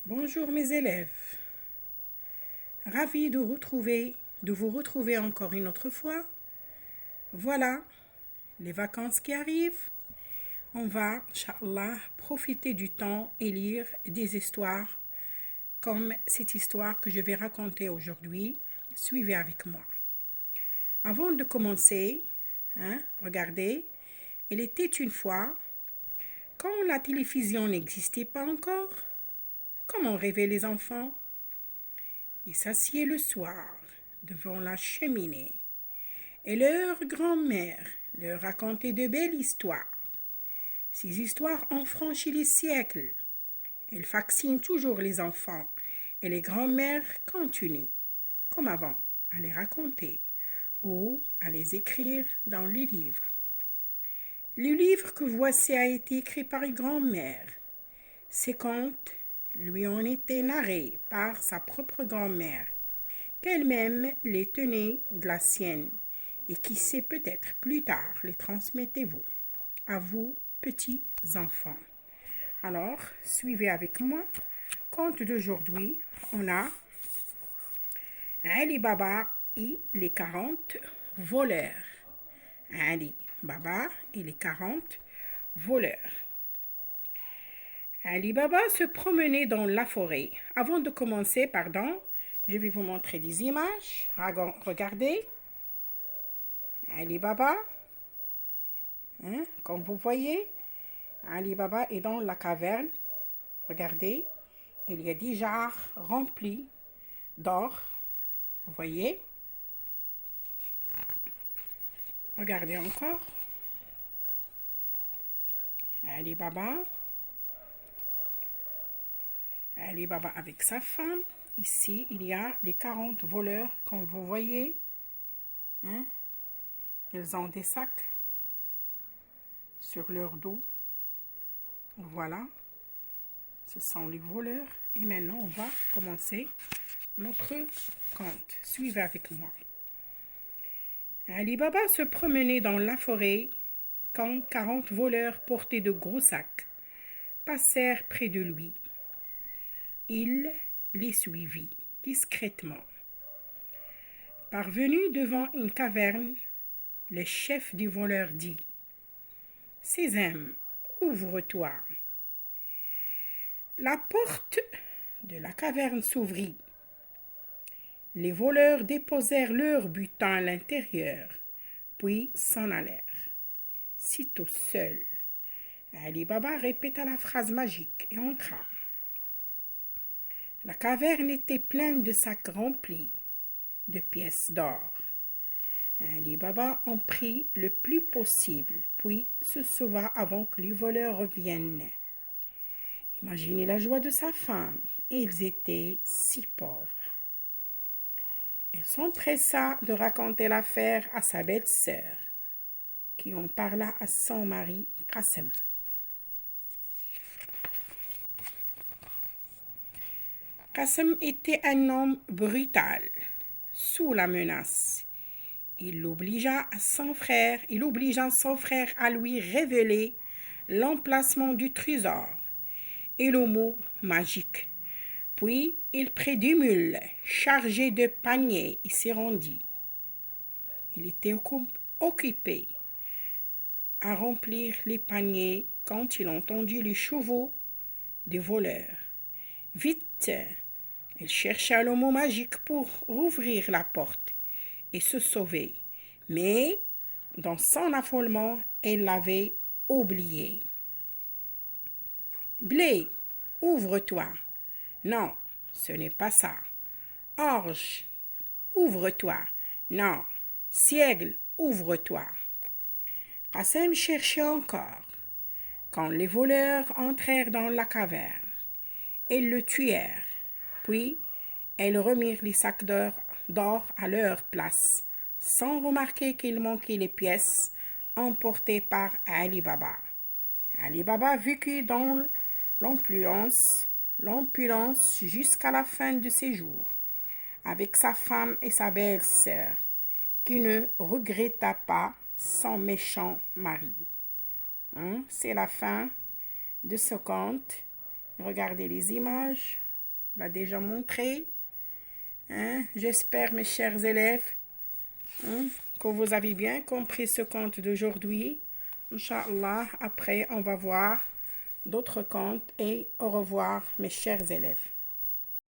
Bonjour mes élèves, ravi de vous retrouver encore une autre fois. Voilà, les vacances qui arrivent. On va, Inch'Allah, profiter du temps et lire des histoires comme cette histoire que je vais raconter aujourd'hui. Suivez avec moi. Avant de commencer, regardez, il était une fois, quand la télévision n'existait pas encore, comment rêvaient les enfants? Ils s'assiedent le soir devant la cheminée et leur grand-mère leur racontait de belles histoires. Ces histoires ont franchi les siècles. Elles fascinent toujours les enfants et les grands-mères continuent, comme avant, à les raconter ou à les écrire dans les livres. Le livre que voici a été écrit par une grand-mère. Ces contes lui ont été narrés par sa propre grand-mère, qu'elle-même les tenait de la sienne, et qui sait peut-être plus tard les transmettez-vous à vous, petits enfants. Alors, suivez avec moi. Conte d'aujourd'hui, on a Ali Baba et les 40 voleurs. Ali Baba et les 40 voleurs. Ali Baba se promenait dans la forêt. Avant de commencer, je vais vous montrer des images. Regardez. Ali Baba. Comme vous voyez, Ali Baba est dans la caverne. Regardez. Il y a des jarres remplis d'or. Vous voyez. Regardez encore. Ali Baba. Ali Baba avec sa femme. Ici, il y a les 40 voleurs, comme vous voyez. Ils ont des sacs sur leur dos. Voilà. Ce sont les voleurs. Et maintenant, on va commencer notre conte. Suivez avec moi. Ali Baba se promenait dans la forêt quand 40 voleurs portés de gros sacs passèrent près de lui. Il les suivit discrètement. Parvenu devant une caverne, le chef des voleurs dit « Sésame, ouvre-toi !» La porte de la caverne s'ouvrit. Les voleurs déposèrent leur butin à l'intérieur, puis s'en allèrent. Sitôt seul, Ali Baba répéta la phrase magique et entra. La caverne était pleine de sacs remplis de pièces d'or. Ali Baba en prit le plus possible, puis se sauva avant que les voleurs reviennent. Imaginez la joie de sa femme, ils étaient si pauvres. Elle s'empressa de raconter l'affaire à sa belle-sœur, qui en parla à son mari Qassem. Qassem était un homme brutal, sous la menace. Il obligea son frère à lui révéler l'emplacement du trésor et le mot magique. Puis il prit 2 mules chargées de paniers et s'y rendit. Il était occupé à remplir les paniers quand il entendit les chevaux des voleurs. Vite, il chercha le mot magique pour rouvrir la porte et se sauver. Mais, dans son affolement, elle l'avait oublié. Blé, ouvre-toi. Non, ce n'est pas ça. Orge, ouvre-toi. Non, Seigle, ouvre-toi. Qassem cherchait encore. Quand les voleurs entrèrent dans la caverne, ils le tuèrent. Puis, elles remirent les sacs d'or à leur place, sans remarquer qu'il manquait les pièces emportées par Ali Baba. Ali Baba vécut dans l'opulence jusqu'à la fin de ses jours, avec sa femme et sa belle-sœur, qui ne regretta pas son méchant mari. C'est la fin de ce conte. Regardez les images. l'a déjà montré. Hein? J'espère, mes chers élèves, hein, que vous avez bien compris ce conte d'aujourd'hui. Inch'Allah, après, on va voir d'autres contes et au revoir, mes chers élèves.